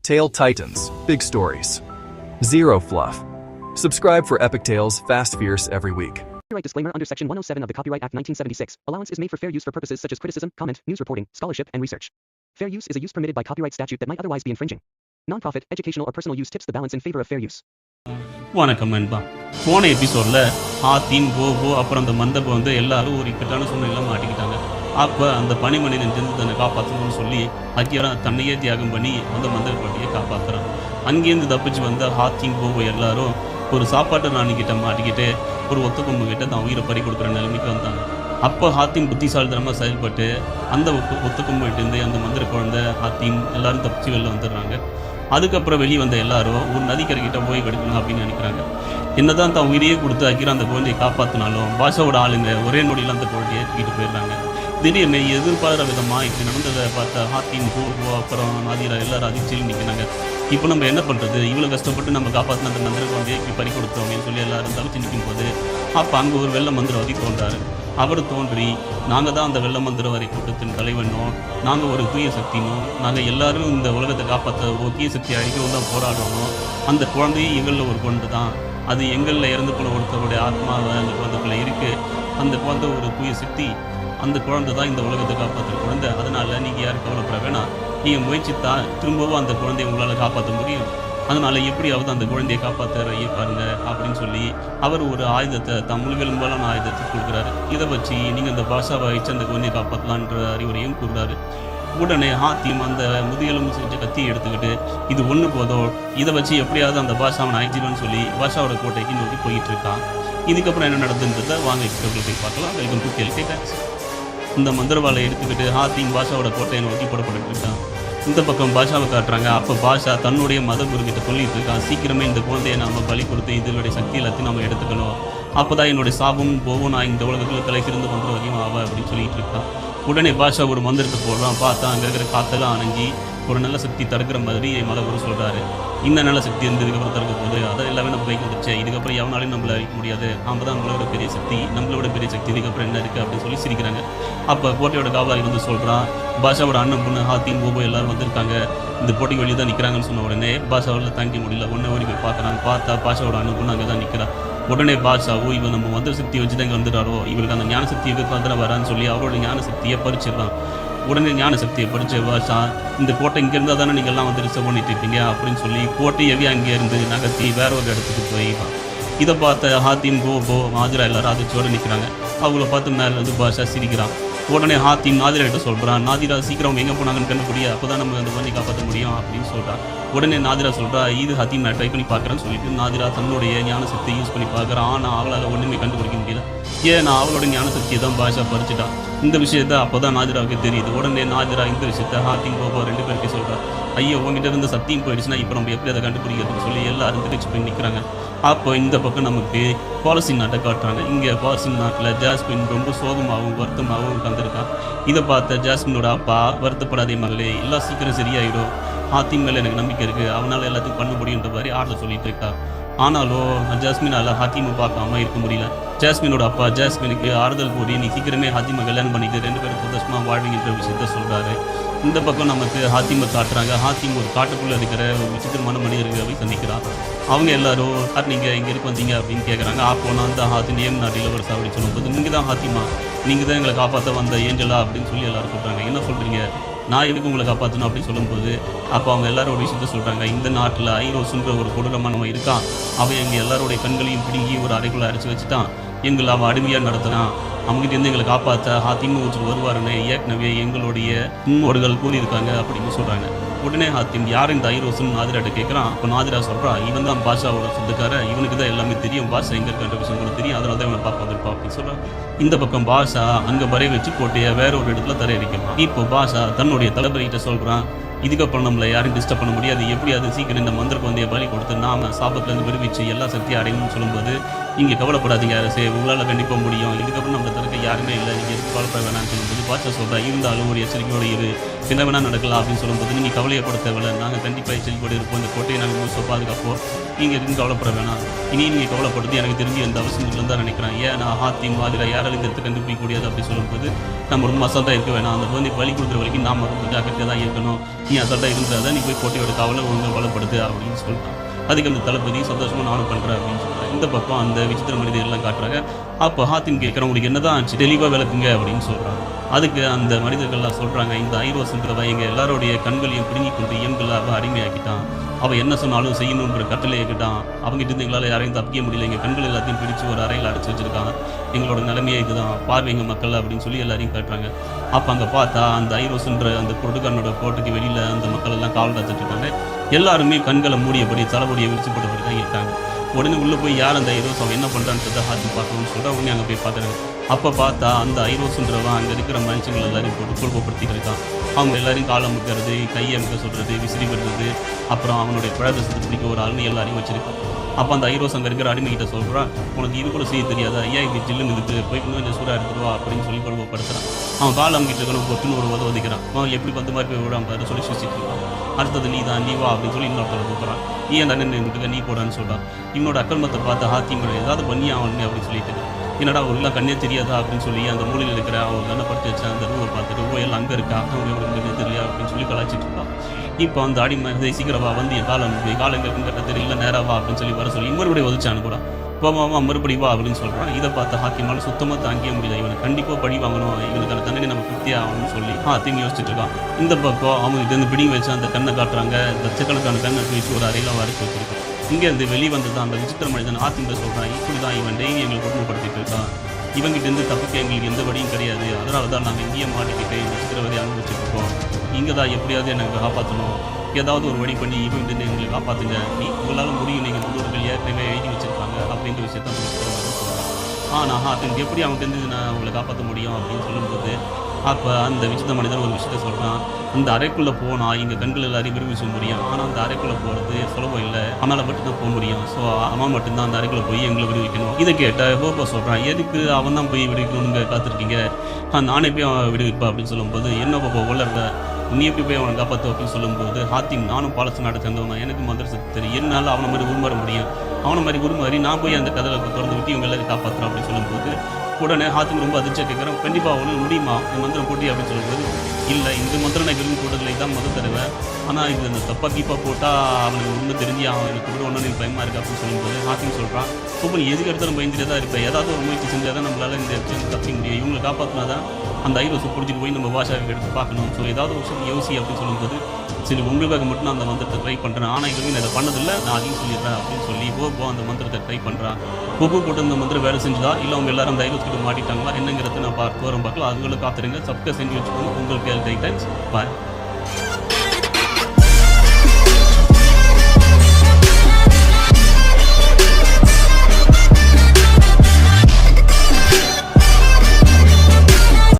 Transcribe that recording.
Tale Titans, big stories. Zero fluff. Subscribe for epic tales, fast, fierce every week. Copyright disclaimer under Section 107 of the Copyright Act 1976. Allowance is made for fair use for purposes such as criticism, comment, news reporting, scholarship, and research. Fair use is a use permitted by copyright statute that might otherwise be infringing. Non-profit, educational, or personal use tips the balance in favor of fair use. வணக்கம் நண்பா. போன எபிசோடில் ஹாத்தீம் கோபோ அப்புறம் அந்த மந்தபம் எல்லாரும் ஒரு இக்கட்டான சூழ்நிலையில் மாட்டிக்கிட்டாங்க. அப்போ அந்த பனிமனிதன் இருந்து தன்னை காப்பாற்றணும்னு சொல்லி அக்கியரா தன்னையே தியாகம் பண்ணி அந்த மந்தகப்பட்டியை காப்பாற்றுறான். அங்கேருந்து தப்பிச்சு வந்த ஹாத்தீம் கோபோ எல்லாரும் ஒரு சாப்பாட்டு ராணிக்கிட்ட மாட்டிக்கிட்டு ஒரு ஒத்தக்கொம்பு கிட்ட தான் உயிரை பறி கொடுக்குற நிலைமைக்கு வந்தாங்க. அப்போ ஹாத்தீம் புத்திசாலித்தனமாக செயல்பட்டு அந்த ஒத்தக்கொம்புகிட்டேருந்து அந்த மந்திர குழந்தை ஹாத்தீம் எல்லாரும் தப்பிச்சு வெளில வந்துடுறாங்க. அதுக்கப்புறம் வெளியே வந்த எல்லாரும் ஒரு நதிக்கரைக்கிட்ட போய் கிடைக்கணும் அப்படின்னு நினைக்கிறாங்க. என்னதான் தான் உயிரையே கொடுத்து அக்கிற அந்த குழந்தையை காப்பாற்றினாலும் பாஷாவோட ஆளுங்க ஒரே நொடியில் அந்த குழந்தையை தூக்கிட்டு போயிடுறாங்க. திடீர்னு எதிர்பாராத விதமாக இப்படி நடந்ததை பார்த்தா ஹாத்தீம் கோபோ அப்புறம் நாதிரா எல்லாரும் அதிர்ச்சியில் நிற்கிறாங்க. இப்போ நம்ம என்ன பண்ணுறது, இவ்வளோ கஷ்டப்பட்டு நம்ம காப்பாற்றின அந்த மந்திர குழந்தையை இப்படி பறி கொடுத்தோம் அப்படின்னு சொல்லி எல்லாரும் தவிச்சு நிற்கும் போது அப்போ அங்கே ஒரு வெள்ள மந்திரவாதி தோன்றாரு. அவர் தோன்றி நாங்கள் தான் அந்த வெள்ள மந்திரவாதி கூட்டத்தின் தலைவனும் நாங்கள் ஒரு தூய சக்தினும் நாங்கள் எல்லாரும் இந்த உலகத்தை காப்பாற்ற ஒரு தூய சக்தி அழிக்கவும் தான் போராடணும். அந்த குழந்தையும் எங்களில் ஒரு குழந்தை தான், அது எங்களில் இறந்து போன ஒருத்தருடைய ஆத்மாவை அந்த குழந்தைக்குள்ளே இருக்குது. அந்த குழந்தை ஒரு தூய சக்தி, அந்த குழந்தை தான் இந்த உலகத்தை காப்பாற்றுற குழந்தை. அதனால் நீங்கள் யாரும் கவலைப்பட வேணாம், நீங்கள் முயற்சித்தான் திரும்பவும் அந்த குழந்தையை உங்களால் காப்பாற்ற முடியும். அதனால் எப்படியாவது அந்த குழந்தையை காப்பாற்ற பாருங்க அப்படின்னு சொல்லி அவர் ஒரு ஆயுதத்தை முழுவெலும்பாலான ஆயுதத்தை கொடுக்குறாரு. இதை வச்சு நீங்கள் அந்த பாஷாவை வச்சு அந்த குழந்தையை காப்பாற்றலான்ற அறிவுரையும் கொடுக்குறாரு. உடனே ஹாத்தீம் அந்த முதுகெலும் செஞ்ச கத்தியை எடுத்துக்கிட்டு இது ஒன்று போதும், இதை வச்சு எப்படியாவது அந்த பாஷாவை அழிச்சிடுன்னு சொல்லி பாஷாவோட கோட்டைக்கு நோக்கி போயிட்டு இருக்கான். இதுக்கப்புறம் என்ன நடந்துன்றதை வாங்க போய் பார்க்கலாம். வெல்கம் டு கேள்வி டாக்ஸ். இந்த மந்திரவாளை எடுத்துக்கிட்டு ஹாத்தீம் பாஷாவோட கோட்டையை நோக்கி புறப்பட்டு இருக்கான். இந்த பக்கம் பாஷாவை காட்டுறாங்க. அப்போ பாஷா தன்னுடைய மத குருக்கிட்ட சொல்லிட்டு இருக்கான், சீக்கிரமே இந்த குழந்தையை நம்ம பலி கொடுத்து இதனுடைய சக்தி எல்லாத்தையும் நம்ம எடுத்துக்கணும், அப்போ தான் என்னுடைய சாபம் போகும், நான் இந்த உலகத்தில் தலை சிறந்து மந்திரவாதியும் ஆவா அப்படின்னு சொல்லிட்டு இருக்கான். உடனே பாஷா ஒரு மந்திரத்தை போடுறான். பார்த்தா அங்கே இருக்கிற காத்தெல்லாம் அணைஞ்சி ஒரு நல்ல சக்தி தடுக்கிற மாதிரி மத குரு சொல்கிறாரு. இந்த நல்ல சக்தி இருந்ததுக்கப்புறம் தடுக்க போகுது, அதை எல்லாமே நம்ம கைக்கு வந்துச்சு, இதுக்கப்புறம் எவனாலையும் நம்மளை அழிக்க முடியாது, நாம் தான் நம்மளோட பெரிய சக்தி, நம்மளோட பெரிய சக்தி, இதுக்கப்புறம் என்ன இருக்குது அப்படின்னு சொல்லி சிரிக்கிறாங்க. அப்போ கோட்டையோட காவலாளி சொல்கிறான், பாஷாவோட அண்ணன் பொண்ணு ஹாத்தீம் கோபோ எல்லாரும் வந்திருக்காங்க, இந்த போட்டிக்கு வெளியே தான் நிற்கிறாங்கன்னு சொன்ன உடனே பாஷாவில் தாங்க முடியல. ஒன்றே ஓடி போய் பார்க்குறாங்க. பார்த்தா பாஷாவோட அண்ணன் பொண்ணு அங்கே தான் நிற்கிறா. உடனே பாஷாவோ இவன் நம்ம மந்திர சக்தியை வச்சு தான் இங்கே வந்துட்டாரோ, இவருக்கு அந்த ஞான சக்தியை எதிர்பார்த்து வரான்னு சொல்லி அவரோட ஞான சக்தியை பறிச்சிடலாம். உடனே ஞான சக்தியை பறிச்ச பாஷா, இந்த கோட்டை இங்கே இருந்தால் தானே நீங்கள் எல்லாம் வந்து ரிசர்வ் பண்ணிட்டு இருப்பீங்க அப்படின்னு சொல்லி கோட்டையவே அங்கேருந்து நகர்த்தி வேற ஒரு இடத்துக்கு போயிடலாம். இதை பார்த்த ஹாத்தீம் கோபோ நாதிரா எல்லாரும் அதிர்ச்சியோடு நிற்கிறாங்க. அவங்கள பார்த்து மேலே வந்து பாஷா சிரிக்கிறான். உடனே ஹாத்தீம் நாதிரா கிட்ட சொல்கிறான், நாதிரா சீக்கிரம் எங்கே போனாங்கன்னு கண்டுபிடியா, அப்போ தான் நம்ம அந்த பண்ணி காப்பாற்ற முடியும் அப்படின்னு சொல்கிறான். உடனே நாதிரா சொல்கிறா, இது ஹாத்தீம் நான் ட்ரை பண்ணி பார்க்குறேன்னு சொல்லிட்டு நாதிரா தன்னுடைய ஞான சக்தியை யூஸ் பண்ணி பார்க்குறான். ஆனால் அவளால் ஒன்றுமே கண்டுபிடிக்க முடியல. ஏன்னா அவளோட ஞான சக்தியை தான் பாஷா பறிச்சுட்டான். இந்த விஷயத்த அப்போ தான் நாதிராவுக்கு தெரியுது. உடனே நாதிரா இந்த விஷயத்த ஹாத்தீம் கோபோ ரெண்டு பேருக்கு சொல்கிறார், ஐயோ உங்ககிட்ட இருந்து சத்தியம் போயிடுச்சுன்னா இப்போ நம்ம எப்படி அதை கண்டுபிடிக்கிறதுன்னு சொல்லி எல்லாரும் தெரிச்சு போய் நிற்கிறாங்க. அப்போ இந்த பக்கம் நமக்கு பாலஸ்தீன் நாட்டை காட்டுறாங்க. இங்கே பாலஸ்தீன் நாட்டில் ஜாஸ்மின் ரொம்ப சோகமாகவும் வருத்தமாகவும் உட்காந்துருக்கான். இதை பார்த்த ஜாஸ்மினோட அப்பா, வருத்தப்படாதே மகளே, எல்லாம் சீக்கிரம் சரியாயிடும், ஹாத்தீம் மேலே எனக்கு நம்பிக்கை இருக்குது, அவனால் எல்லாத்தையும் பண்ண முடியுன்ற மாதிரி ஆர்டர் சொல்லிட்டு இருக்கா. ஆனாலும் ஜாஸ்மினால் ஹாத்தீமை பார்க்காம இருக்க முடியல. ஜாஸ்மினோட அப்பா ஜாஸ்மினுக்கு ஆறுதல் கூறி நீ சீக்கிரமே ஹாத்தீமை கல்யாணம் பண்ணிட்டு ரெண்டு பேரும் சந்தோஷமாக வாழ்வீங்கன்ற விஷயத்த சொல்கிறாரு. இந்த பக்கம் நமக்கு ஹாத்தீமை காட்டுறாங்க. ஹாத்தீம் ஒரு காட்டுக்குள்ளே இருக்கிற ஒரு விசித்திரமான மனிதர்களை சந்திக்கிறான். அவங்க எல்லாரும் நீங்கள் இங்கே இருக்க வந்தீங்க அப்படின்னு கேட்குறாங்க. அப்போ நான் தான் ஹாத்தீம் ஏன் நாட்டில் ஒரு அப்படின்னு சொல்லும்போது, நீங்கள் தான் ஹாத்தீமா, நீங்கள் தான் எங்களை காப்பாற்ற வந்த ஏஞ்சலா அப்படின்னு சொல்லி எல்லாரும் சொல்கிறாங்க. என்ன சொல்கிறீங்க, நான் எதுக்கு உங்களை காப்பாற்றணும் அப்படின்னு சொல்லும்போது அப்போ அவங்க எல்லாரும் ஒரு விஷயத்த சொல்கிறாங்க, இந்த நாட்டில் ஐரோசுன்ற ஒரு கொடூரமானவன் இருக்கான், அவன் எங்கள் எல்லாருடைய பெண்களையும் பிடுங்கி ஒரு அறைக்குள்ளே அரைச்சி வச்சுட்டான், எங்களை அவன் அடிமையாக நடத்தினான், அவங்ககிட்ட எங்களை காப்பாற்ற ஹாத்தீம் ஒருத்தர் வருவாருன்னு ஏற்கனவே எங்களுடைய முன்னோர்கள் கூறியிருக்காங்க அப்படின்னு சொல்கிறாங்க. உடனே ஹாத்தீம் யார் இந்த ஐரோசுன்னு நாதிராட்ட கேட்குறான். அப்போ நாதிரா சொல்கிறான், இவன் தான் பாஷாவோட சொந்தக்கார, இவனுக்கு தான் எல்லாமே தெரியும், பாஷா எங்கே இருக்கின்ற விஷயம் கூட தெரியும், அதனால தான் இவனை பார்க்க வந்திருப்பா அப்படின்னு சொல்கிறான். இந்த பக்கம் பாஷா அங்கே வரை வச்சு கோட்டையை வேற ஒரு இடத்துல தரையடிக்கிறான். இப்போ பாஷா தன்னுடைய தளபதிகிட்ட சொல்கிறான், இதுக்கப்புறம் நம்மளை யாரும் டிஸ்டர்ப் பண்ண முடியாது, எப்படி அது சீக்கிரம் இந்த மந்திர குழந்தையை பலி கொடுத்து நாம சாபத்துலேருந்து விடுவிச்சு எல்லா சக்தியும் அடையணும்னு சொல்லும்போது, இங்கே கவலைப்படாதீங்க அரசே, உங்களால் கண்டிப்பாக முடியும், இதுக்கப்புறம் நம்மளை தடுக்க யாருமே இல்லை, நீங்கள் எதுக்கு கவலைப்பட வேணாம்னு சொல்லும்போது பாஷா சொல்கிறா, இருந்தாலும் ஒரு எச்சரிக்கையோடு இரு, என்ன வேணா நடக்கலாம் அப்படின்னு சொல்லும்போது நீங்கள் கவலையப்பட தேவையில்ல, நாங்கள் கண்டிப்பாக செல்லிப்படி இருப்போம், இந்த கோட்டையை நாங்கள் முழுசாக பாதுகாப்போம், நீங்கள் எதுவும் கவலைப்பட வேணாம், இனி நீங்கள் கவலைப்படுறது எனக்கு தெரிஞ்சு எந்த அவசியம் இல்லைன்னு தான் நினைக்கிறேன். ஏன் நான் ஹாத்திம் மாதிரில யாராலும் இந்த இடத்தை கண்டுபிடிக்க முடியாது அப்படின்னு சொல்லும்போது நம்ம ரொம்ப அசால்ட்டாக இருக்க வேணாம், அந்த குழந்தை வழி கொடுக்குற வரைக்கும் நாம் ரொம்ப ஜாக்கிரதையாக தான் இருக்கணும், நீ அசால்ட்டாக இருந்தால் நீ போய் கோட்டையோட காவலை ஒழுங்காக வளப்படுது அப்படின்னு சொல்லிட்டான். அதுக்கு அந்த தளபதி சந்தோஷமாக நானும் பண்ணுறேன் அப்படின்னு சொல்கிறேன். இந்த பக்கம் அந்த விசித்திர மனிதர்கள்லாம் காட்டுறாங்க. அப்போ ஹாத்திம் கேட்குறேன், உங்களுக்கு என்ன தான் ஆச்சு, தெளிவாக விளக்குங்க அப்படின்னு சொல்கிறாங்க. அதுக்கு அந்த மனிதர்கள்லாம் சொல்கிறாங்க, இந்த ஐரோஸ்ன்றவன் எங்கள் எல்லாருடைய கண்களையும் பிடுங்கி கொண்டு இயல்களாக அடிமையாக்கிட்டான், அவன் என்ன சொன்னாலும் செய்யணுன்ற கட்டளை கேட்டான், அவங்ககிட்ட இருந்து எங்களால் யாரையும் தப்பிக்க முடியல, எங்கள் கண்கள் எல்லாத்தையும் பிடிச்சி ஒரு அறையில் அடைச்சி வச்சிருக்கான், எங்களோட நிலைமையே இதுதான், பார்வைங்க மக்கள் அப்படின்னு சொல்லி எல்லாரையும் காட்டுறாங்க. அப்போ அங்கே பார்த்தா அந்த ஐரோஸ்ன்ற அந்த கொடுக்காரனோட கோட்டைக்கு வெளியில் அந்த மக்கள் எல்லாம் காவல் காத்துட்டு இருக்காங்க. எல்லாருமே கண்களை மூடியபடி தலைமுடியை விரிச்சு போட்டபடி தான் இருக்காங்க. உடனே உள்ளே போய் யார் அந்த ஐரோஸ் அவன் என்ன பண்ணுறான்றதை ஹாத்தி பார்க்கணும்னு சொல்லிட்டு உடனே அங்கே போய் பார்க்குறாங்க. அப்போ பார்த்தா அந்த ஐரோஸ்ன்றவன் அங்கே இருக்கிற மனுஷங்கள் எல்லாரையும் போட்டு குழப்பப்படுத்திட்டு இருக்கான். அவங்க எல்லாரையும் காலை அமுக்கிறது, கையை அமுக்க சொல்கிறது, விசிறி விடுறது, அப்புறம் அவனுடைய பிரதேசத்தை பிடிக்க ஒரு ஆள்னு எல்லாரையும் வச்சிருக்கான். அப்போ அந்த ஐரோஸ் அங்கே இருக்கிற அடிமைகிட்ட சொல்கிறான், உனக்கு இது கூட செய்ய தெரியாதா, ஏன் இப்படி ஜில்லுன்னு இருக்குது, போய் இன்னும் இந்த சூடாக எடுத்துருவா அப்படின்னு சொல்லி குழப்பப்படுத்துறான். அவன் காலை அமுக்கிட்டு இருக்கணும், கொத்துன்னு ஒரு உதவிக்கிறான். அவன் எப்படி பந்து மாதிரி போய் விடாம பாரு சொல்லி சுசிட்டு இருக்கான். அடுத்தது நீ தான், நீ வா அப்படின்னு சொல்லி இன்னொருத்தரை கூப்பிட்றான். நீ என் அண்ணன் இருந்துக்க, நீ போடான்னு சொல்கிறான். இவனோட அக்கிரமத்தை பார்த்து ஹாத்திம் ஏதாவது பண்ணி அவனு அப்படின்னு சொல்லிட்டு என்னடா அவருலாம் கண்ணே தெரியாதா அப்படின்னு சொல்லி அந்த மூலையில் இருக்கிற அவன் தானே படுத்து வச்சா அந்த ரூவை பார்த்துட்டு எல்லாம் அங்கே இருக்கா, அவங்க தெரியல அப்படின்னு சொல்லி கலாச்சிட்டு இருக்கான். இப்போ அந்த அடிமை சீக்கிரவா வந்து என் காலம் எங்கே தெரியல நேராவா அப்படின்னு சொல்லி வர சொல்லி மறுபடியும் உதச்சி அனுப்புறான். போவாமா மறுபடி வா அப்படின்னு சொல்கிறான். இதை பார்த்து ஹாக்கிமால் சுத்தமாக தாங்கிய முடியல, இவனை கண்டிப்பாக பழி வாங்கணும், இவனுக்கான தண்டனை நம்ம திருப்தியாக ஆகணும்னு சொல்லி ஹாத்திம் யோசிச்சுட்டு இருக்கான். இந்த பக்கம் அவங்ககிட்ட இருந்து பிடிங்கி வச்சு அந்த கண்ணை காட்டுறாங்க. லட்சக்கணக்கான கண்ணை வச்சு ஒரு அறையில் வரைச்சி வச்சிருக்கான். இங்கேருந்து வெளிவந்து தான் அந்த விசித்திர மனிதன் ஹாத்திம் சொல்கிறான், இப்படி தான் இவன் டெய்லி எங்களை கொடுமைப்படுத்திட்டு இருக்கான், இவங்கிட்டேருந்து தப்பிக்க எங்களுக்கு எந்த வழியும் கிடையாது, அதனால தான் நாங்கள் இங்கேயே மாட்டிக்கிட்டு இந்த விசித்திரவதை அனுபவிச்சுருக்கோம், இங்கே தான் எப்படியாவது எனக்கு காப்பாற்றணும், ஏதாவது ஒரு வழி பண்ணி இவங்கிட்ட எங்களை காப்பாற்றுங்க, உங்களால் முடியும், நீங்கள் முன்னோர்கள் ஏற்கனவே எழுதி வச்சுருக்காங்க அப்படின்ற விஷயத்த சொல்கிறாங்க. ஆனால் ஹாத்திம் எப்படி அவன்கிட்ட நான் உங்களை காப்பாற்ற முடியும் அப்படின்னு சொல்லும்போது அப்போ அந்த விசித்திர மனிதன் ஒரு விஷயத்த சொல்கிறான், அந்த அறைக்குள்ளே போனால் எங்கள் கண்கள் எல்லாரையும் விரும்பி முடியும், ஆனால் அந்த அறைக்குள்ளே போகிறது சுலபம் இல்லை, அவனால் மட்டும் தான் போக முடியும், ஸோ அவன் மட்டும்தான் அந்த அறைக்குள்ளே போய் எங்களை விடுவிக்கணும். இதை கேட்ட ஹோப்பா சொல்கிறான், எதுக்கு அவன் தான் போய் விடுவிக்கணும்னு காத்திருக்கீங்க, நானே போய் அவன் விடுவிப்பா அப்படின்னு சொல்லும்போது என்ன பாப்பா உலர்ற நீ எப்படி போய் அவனை காப்பாற்று அப்படின்னு சொல்லும்போது ஹாத்திம் நானும் பாலஸ்தீன நாட்டை சேர்ந்தவன், எனக்கு மந்திர சக்தி தெரியும், என்னால் அவனை மாதிரி உருமாற முடியும், அவனை மாதிரி உருமாறி நான் போய் அந்த கதலை திறந்து விட்டு இவங்க எல்லாரும் காப்பாற்றுறான் அப்படின்னு சொல்லும்போது உடனே ஹாத்திம் ரொம்ப அதிர்ச்சியாக கேட்குறேன், கண்டிப்பாக அவனுக்கு முடியுமா இந்த மந்திரம் போட்டி அப்படின்னு சொல்லும்போது இல்லை இந்த மந்திரம் நான் விரும்பி போட்டதில்லை, இதான் முதல் தடவை, ஆனால் இது அந்த தப்பா கீப்பாக போட்டால் அவனுக்கு ரொம்ப தெரிஞ்சு அவன் எனக்கு கூட ஒன்று எனக்கு பயமாக இருக்குது அப்படின்னு சொல்லும்போது ஹாத்திம் சொல்கிறான், இப்போ நீ எதுக்கு எடுத்தாலும் பயந்துட்டே தான் இருப்பேன், ஏதாவது ஒரு முயற்சி செஞ்சால் தான் நம்மளால் இந்த இடத்துல தப்பிக்க முடியும், இவங்களை காப்பாற்றினா தான் அந்த ஐரோஸை பிடிச்சிட்டு போய் நம்ம பாஷாவை எடுத்து பார்க்கணும், ஸோ ஏதாவது ஒரு விஷயம் யோசி அப்படின்னு சொல்லும்போது சரி உங்களுக்காக மட்டும் நான் அந்த மந்திரத்தை ட்ரை பண்ணுறேன், ஆனால் இதுவே நான் இதை பண்ணதில்லை, நான் அதையும் சொல்லிடுறேன் அப்படின்னு சொல்லி அந்த மந்திரத்தை ட்ரை பண்ணுறான். போட்டு அந்த மந்திரம் வேலை செஞ்சுதா இல்லை அவங்க எல்லாரும் அந்த ஐரோஸ் கிட்ட மாட்டிட்டாங்களா என்னங்கிறத நான் பார்க்கலாம், அதுங்களை காத்துருங்க, சப்ஸ்கிரைப் செஞ்சு வச்சுக்கோங்க. உங்களுக்கு டைட்டன்ஸ் பாய்.